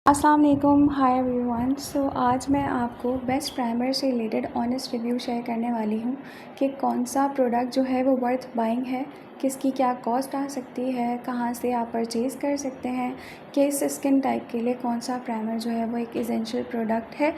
अस्सलाम वालेकुम, hi everyone. सो आज मैं आपको बेस्ट प्राइमर से रिलेटेड ऑनेस्ट रिव्यू शेयर करने वाली हूँ कि कौन सा प्रोडक्ट जो है वो वर्थ बाइंग है, किसकी क्या कॉस्ट आ सकती है, कहाँ से आप परचेज़ कर सकते हैं, किस स्किन टाइप के लिए कौन सा प्राइमर जो है वो एक एसेंशियल प्रोडक्ट है।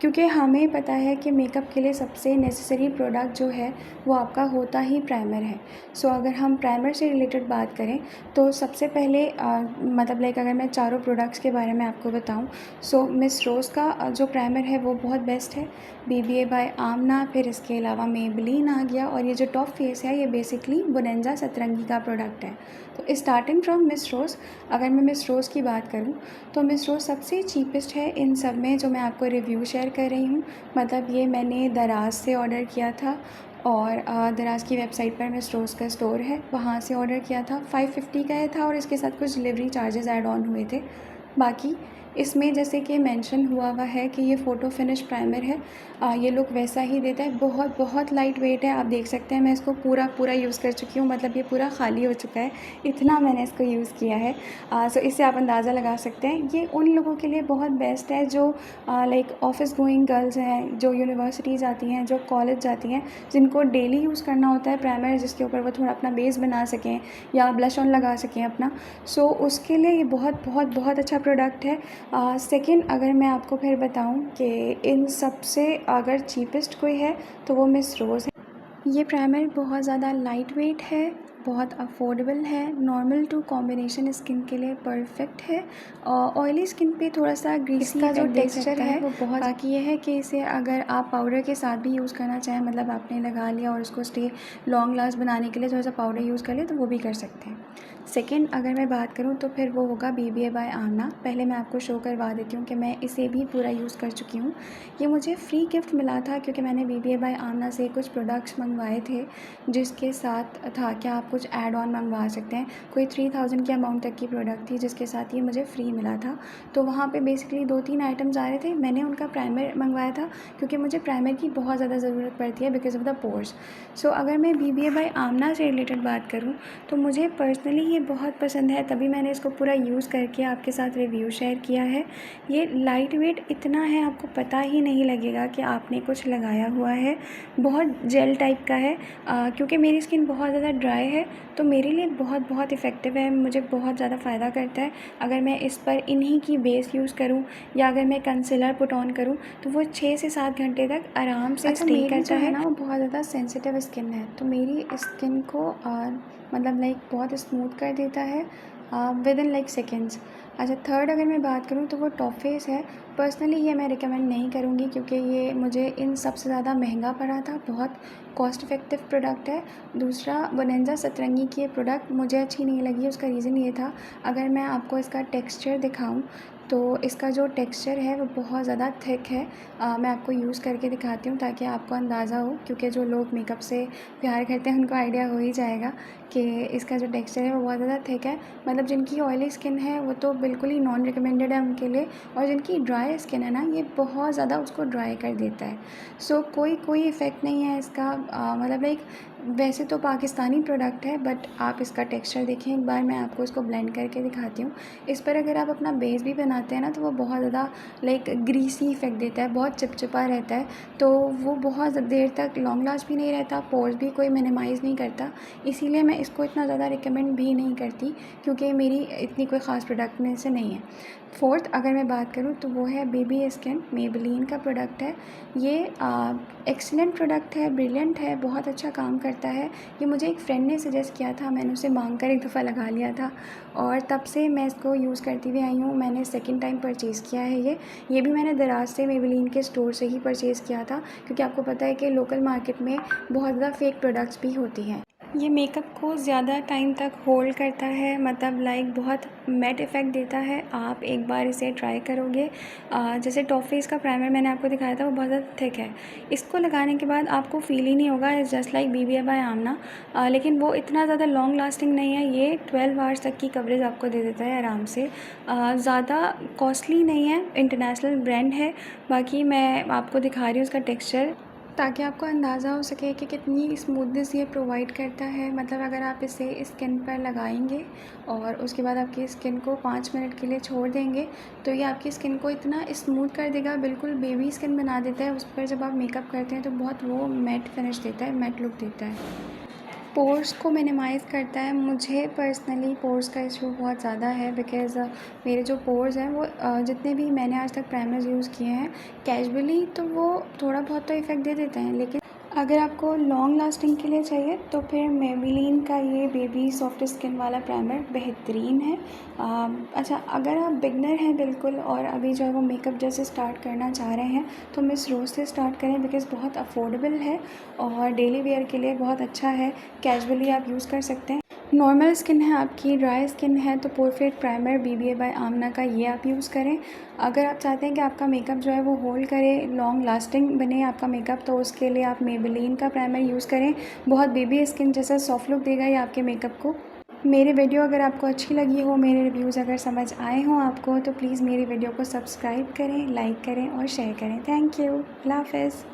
क्योंकि हमें पता है कि मेकअप के लिए सबसे नेसेसरी प्रोडक्ट जो है वो आपका होता ही प्राइमर है। सो अगर हम प्राइमर से रिलेटेड बात करें तो सबसे पहले अगर मैं चारों प्रोडक्ट्स के बारे में आपको बताऊं, सो मिस रोज़ का जो प्राइमर है वो बहुत बेस्ट है। BBA बाय आमना, फिर इसके अलावा मेबलिन आ गया, और ये जो टॉप फेस है ये बेसिकली बोनेंजा सतरंगी का प्रोडक्ट है। तो स्टार्टिंग फ्रॉम मिस रोज़, अगर मैं मिस रोज़ की बात करूं तो मिस रोज़ सबसे चीपेस्ट है इन सब में जो मैं आपको रिव्यू शेयर कर रही हूँ। मतलब ये मैंने दराज से ऑर्डर किया था, और दराज की वेबसाइट पर मिस रोज़ का स्टोर है, वहाँ से ऑर्डर किया था। 550 का ये था, और इसके साथ कुछ डिलीवरी चार्जेस ऐड ऑन हुए थे। बाकी इसमें जैसे कि मेंशन हुआ है कि ये फ़ोटो फिनिश प्राइमर है, ये लुक वैसा ही देता है। बहुत बहुत लाइट वेट है, आप देख सकते हैं। मैं इसको पूरा यूज़ कर चुकी हूँ, मतलब ये पूरा खाली हो चुका है, इतना मैंने इसको यूज़ किया है। सो इससे आप अंदाज़ा लगा सकते हैं ये उन लोगों के लिए बहुत बेस्ट है जो ऑफिस गोइंग गर्ल्स हैं, जो यूनिवर्सिटी जाती हैं, जो कॉलेज जाती हैं, जिनको डेली यूज़ करना होता है प्राइमर, जिसके ऊपर वो थोड़ा अपना बेस बना सकें या ब्लश ऑन लगा सकें अपना। सो उसके लिए ये बहुत बहुत बहुत अच्छा प्रोडक्ट है। सेकंड, अगर मैं आपको फिर बताऊं कि इन सब से अगर चीपेस्ट कोई है तो वो मिस रोज़ है। ये प्राइमर बहुत ज़्यादा लाइट वेट है, बहुत अफोर्डेबल है, नॉर्मल टू कॉम्बिनेशन स्किन के लिए परफेक्ट है। ऑयली स्किन पे थोड़ा सा ग्रीसी इसका जो इफेक्ट दे टेक्सचर सकता है है। वो बहुत बाकी ये है कि इसे अगर आप पाउडर के साथ भी यूज़ करना चाहें, मतलब आपने लगा लिया और उसको स्टे लॉन्ग लास्ट बनाने के लिए थोड़ा सा पाउडर यूज़ कर लिया, तो वो भी कर सकते हैं। सेकेंड, अगर मैं बात करूँ तो फिर वो होगा BBA बाय आमना। पहले मैं आपको शो करवा देती हूँ कि मैं इसे भी पूरा यूज़ कर चुकी हूँ। ये मुझे फ्री गिफ्ट मिला था क्योंकि मैंने BBA बाय आमना से कुछ प्रोडक्ट्स मंगवाए थे, जिसके साथ था कि आप कुछ ऐड ऑन मंगवा सकते हैं। कोई 3000 के अमाउंट तक की प्रोडक्ट थी जिसके साथ ये मुझे फ्री मिला था। तो वहाँ पे बेसिकली 2-3 आइटम्स आ रहे थे। मैंने उनका प्राइमर मंगवाया था क्योंकि मुझे प्राइमर की बहुत ज़्यादा ज़रूरत पड़ती है बिकॉज ऑफ द पोर्स। सो अगर मैं BBA बाय आमना से रिलेटेड बात करूँ तो मुझे पर्सनली ये बहुत पसंद है, तभी मैंने इसको पूरा यूज़ करके आपके साथ रिव्यू शेयर किया है। ये लाइट वेट इतना है, आपको पता ही नहीं लगेगा कि आपने कुछ लगाया हुआ है। बहुत जेल टाइप का है, क्योंकि मेरी स्किन बहुत ज़्यादा ड्राई है तो मेरे लिए बहुत बहुत इफ़ेक्टिव है, मुझे बहुत ज़्यादा फ़ायदा करता है। अगर मैं इस पर इन्हीं की बेस यूज़ करूँ या अगर मैं कंसीलर पुट ऑन करूँ तो वो 6 से 7 घंटे तक आराम से अच्छा, स्टे मेरी करता जो है है। ना वो बहुत ज़्यादा सेंसिटिव स्किन है, तो मेरी स्किन को बहुत स्मूथ कर देता है विद इन सेकेंड्स। अच्छा, थर्ड अगर मैं बात करूँ तो वो टॉप फेस है। पर्सनली ये मैं रिकमेंड नहीं करूँगी क्योंकि ये मुझे इन सबसे ज़्यादा महंगा पड़ा था, बहुत कॉस्ट इफ़ेक्टिव प्रोडक्ट है। दूसरा, बोनेंजा सतरंगी की ये प्रोडक्ट मुझे अच्छी नहीं लगी, उसका रीज़न ये था, अगर मैं आपको इसका टेक्सचर दिखाऊं तो इसका जो टेक्सचर है वो बहुत ज़्यादा थिक है। मैं आपको यूज़ करके दिखाती हूँ ताकि आपको अंदाज़ा हो, क्योंकि जो लोग मेकअप से प्यार करते हैं उनको आइडिया हो ही जाएगा कि इसका जो टेक्सचर है वो बहुत ज़्यादा थिक है। मतलब जिनकी ऑयली स्किन है वो तो बिल्कुल ही नॉन रिकमेंडेड है उनके लिए, और जिनकी ड्राई स्किन है ना, ये बहुत ज़्यादा उसको ड्राई कर देता है। सो कोई इफ़ेक्ट नहीं है इसका। वैसे तो पाकिस्तानी प्रोडक्ट है, बट आप इसका टेक्सचर देखें एक बार, मैं आपको इसको ब्लेंड करके दिखाती हूँ। इस पर अगर आप अपना बेस भी बनाते हैं ना तो वो बहुत ज़्यादा ग्रीसी इफ़ेक्ट देता है, बहुत चिपचिपा रहता है, तो वो बहुत देर तक लॉन्ग लास्ट भी नहीं रहता, पोर्स भी कोई मिनिमाइज़ नहीं करता। इसीलिए मैं इसको इतना ज़्यादा रिकमेंड भी नहीं करती, क्योंकि मेरी इतनी कोई ख़ास प्रोडक्ट में से नहीं है। फोर्थ, अगर मैं बात करूँ तो वो है बेबी स्किन, मेबलिन का प्रोडक्ट है। ये एक्सीलेंट प्रोडक्ट है, ब्रिलियंट है, बहुत अच्छा काम करता है। ये मुझे एक फ्रेंड ने सजेस्ट किया था, मैंने उसे मांग कर एक दफ़ा लगा लिया था, और तब से मैं इसको यूज़ करती हुई आई हूँ। मैंने सेकंड टाइम परचेज़ किया है ये भी मैंने दराज से मेबलिन के स्टोर से ही परचेज़ किया था, क्योंकि आपको पता है कि लोकल मार्केट में बहुत ज़्यादा फ़ेक प्रोडक्ट्स भी होती हैं। ये मेकअप को ज़्यादा टाइम तक होल्ड करता है, मतलब बहुत मैट इफ़ेक्ट देता है। आप एक बार इसे ट्राई करोगे, जैसे टॉप फेस का प्राइमर मैंने आपको दिखाया था वो बहुत ज़्यादा थिक है, इसको लगाने के बाद आपको फ़ील ही नहीं होगा, it's just like BBA by Aamna. लेकिन वो इतना ज़्यादा लॉन्ग लास्टिंग नहीं है, ये 12 आवर्स तक की कवरेज आपको दे देता है आराम से। ज़्यादा कॉस्टली नहीं है, इंटरनेशनल ब्रांड है। बाकी मैं आपको दिखा रही हूँ उसका टेक्सचर। ताकि आपको अंदाज़ा हो सके कि कितनी स्मूथनेस ये प्रोवाइड करता है। मतलब अगर आप इसे स्किन पर लगाएंगे और उसके बाद आपकी स्किन को 5 मिनट के लिए छोड़ देंगे तो ये आपकी स्किन को इतना स्मूथ कर देगा, बिल्कुल बेबी स्किन बना देता है। उस पर जब आप मेकअप करते हैं तो बहुत वो मैट फिनिश देता है, मैट लुक देता है। पोर्स को मिनिमाइज़ करता है। मुझे पर्सनली पोर्स का इशू बहुत ज़्यादा है बिकॉज़ मेरे जो पोर्स हैं वो जितने भी मैंने आज तक प्राइमर्स यूज़ किए हैं कैजुअली तो वो थोड़ा बहुत तो इफ़ेक्ट दे देते हैं, लेकिन अगर आपको लॉन्ग लास्टिंग के लिए चाहिए तो फिर मेबेलिन का ये बेबी सॉफ्ट स्किन वाला प्राइमर बेहतरीन है। अच्छा, अगर आप बिगनर हैं बिल्कुल और अभी जो है वो मेकअप जैसे स्टार्ट करना चाह रहे हैं तो मिस रोज़ से स्टार्ट करें बिकॉज़ बहुत अफोर्डेबल है और डेली वेयर के लिए बहुत अच्छा है, कैजुअली आप यूज़ कर सकते हैं। नॉर्मल स्किन है आपकी, ड्राई स्किन है तो पोरफिट प्राइमर BBA बाय आमना का ये आप यूज़ करें। अगर आप चाहते हैं कि आपका मेकअप जो है वो होल्ड करे, लॉन्ग लास्टिंग बने आपका मेकअप, तो उसके लिए आप मेबेलिन का प्राइमर यूज़ करें। बहुत बेबी स्किन जैसा सॉफ्ट लुक देगा ये आपके मेकअप को। मेरी वीडियो अगर आपको अच्छी लगी हो, मेरे रिव्यूज़ अगर समझ आए हों आपको, तो प्लीज़ मेरी वीडियो को सब्सक्राइब करें, लाइक करें और शेयर करें। Thank you. अल्लाह हाफ़िज़।